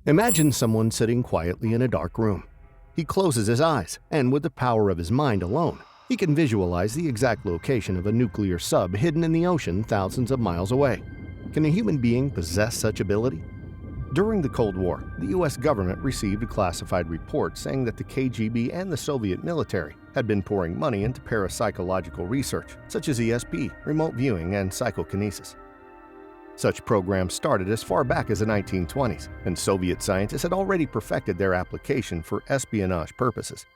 Imagine someone sitting quietly in a dark room. He closes his eyes, and with the power of his mind alone, he can visualize the exact location of a nuclear sub hidden in the ocean thousands of miles away. Can a human being possess such ability? During the Cold War, the US government received a classified report saying that the KGB and the Soviet military had been pouring money into parapsychological research, such as ESP, remote viewing, and psychokinesis. Such programs started as far back as the 1920s, and Soviet scientists had already perfected their application for espionage purposes.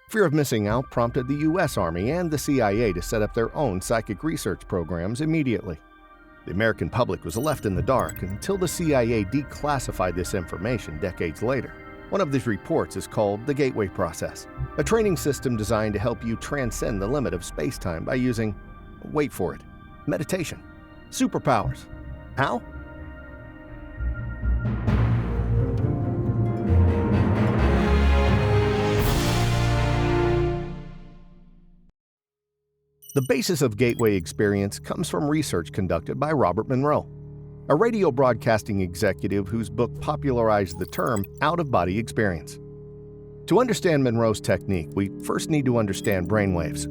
Fear of missing out prompted the US Army and the CIA to set up their own psychic research programs immediately. The American public was left in the dark until the CIA declassified this information decades later. One of these reports is called the Gateway Process, a training system designed to help you transcend the limit of space-time by using, wait for it, meditation, superpowers. How? The basis of Gateway experience comes from research conducted by Robert Monroe, a radio broadcasting executive whose book popularized the term out-of-body experience. To understand Monroe's technique, we first need to understand brainwaves.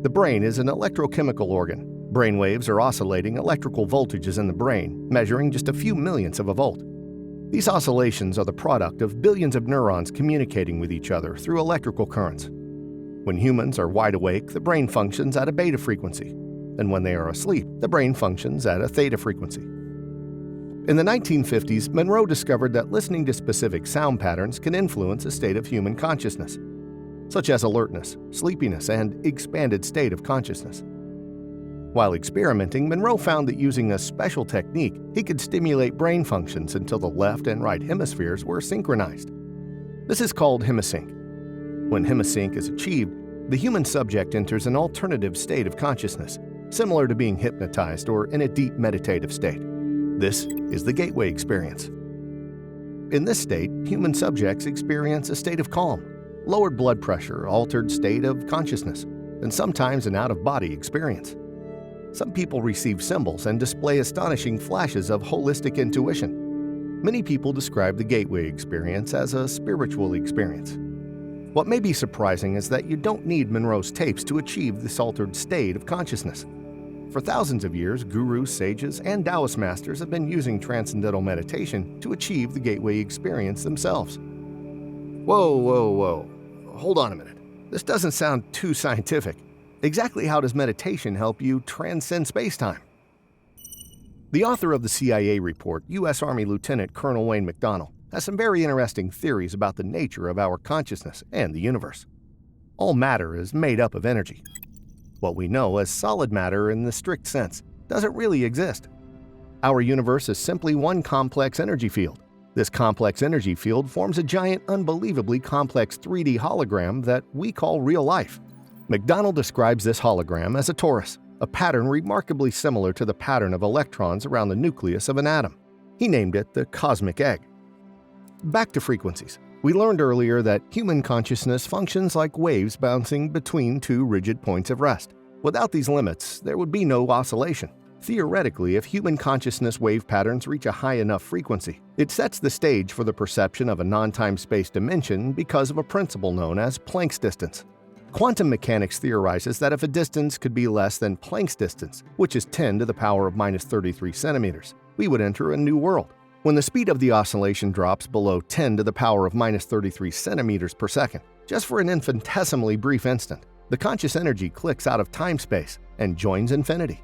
The brain is an electrochemical organ. Brainwaves are oscillating electrical voltages in the brain, measuring just a few millionths of a volt. These oscillations are the product of billions of neurons communicating with each other through electrical currents. When humans are wide awake, the brain functions at a beta frequency, and when they are asleep, the brain functions at a theta frequency. In the 1950s, Monroe discovered that listening to specific sound patterns can influence a state of human consciousness, such as alertness, sleepiness, and expanded state of consciousness. While experimenting, Monroe found that using a special technique, he could stimulate brain functions until the left and right hemispheres were synchronized. This is called hemisync. When hemisync is achieved, the human subject enters an alternative state of consciousness, similar to being hypnotized or in a deep meditative state. This is the Gateway experience. In this state, human subjects experience a state of calm, lowered blood pressure, altered state of consciousness, and sometimes an out-of-body experience. Some people receive symbols and display astonishing flashes of holistic intuition. Many people describe the Gateway experience as a spiritual experience. What may be surprising is that you don't need Monroe's tapes to achieve this altered state of consciousness. For thousands of years, gurus, sages, and Taoist masters have been using transcendental meditation to achieve the Gateway experience themselves. Whoa. Hold on a minute. This doesn't sound too scientific. Exactly how does meditation help you transcend space-time? The author of the CIA report, U.S. Army Lieutenant Colonel Wayne McDonnell, has some very interesting theories about the nature of our consciousness and the universe. All matter is made up of energy. What we know as solid matter in the strict sense doesn't really exist. Our universe is simply one complex energy field. This complex energy field forms a giant, unbelievably complex 3D hologram that we call real life. McDonnell describes this hologram as a torus, a pattern remarkably similar to the pattern of electrons around the nucleus of an atom. He named it the cosmic egg. Back to frequencies. We learned earlier that human consciousness functions like waves bouncing between two rigid points of rest. Without these limits, there would be no oscillation. Theoretically, if human consciousness wave patterns reach a high enough frequency, it sets the stage for the perception of a non-time-space dimension because of a principle known as Planck's distance. Quantum mechanics theorizes that if a distance could be less than Planck's distance, which is 10 to the power of minus 33 centimeters, we would enter a new world. When the speed of the oscillation drops below 10 to the power of minus 33 centimeters per second, just for an infinitesimally brief instant, the conscious energy clicks out of time-space and joins infinity.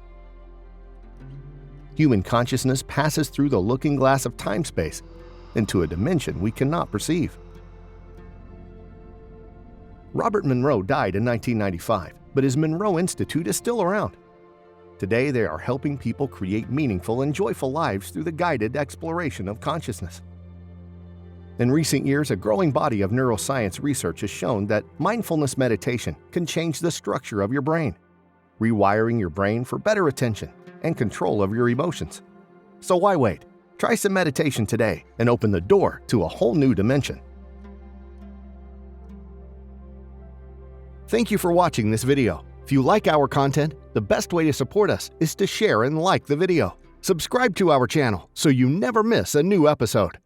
Human consciousness passes through the looking glass of time-space into a dimension we cannot perceive. Robert Monroe died in 1995, but his Monroe Institute is still around. Today, they are helping people create meaningful and joyful lives through the guided exploration of consciousness. In recent years, a growing body of neuroscience research has shown that mindfulness meditation can change the structure of your brain, rewiring your brain for better attention and control of your emotions. So why wait? Try some meditation today and open the door to a whole new dimension. Thank you for watching this video. If you like our content, the best way to support us is to share and like the video. Subscribe to our channel so you never miss a new episode.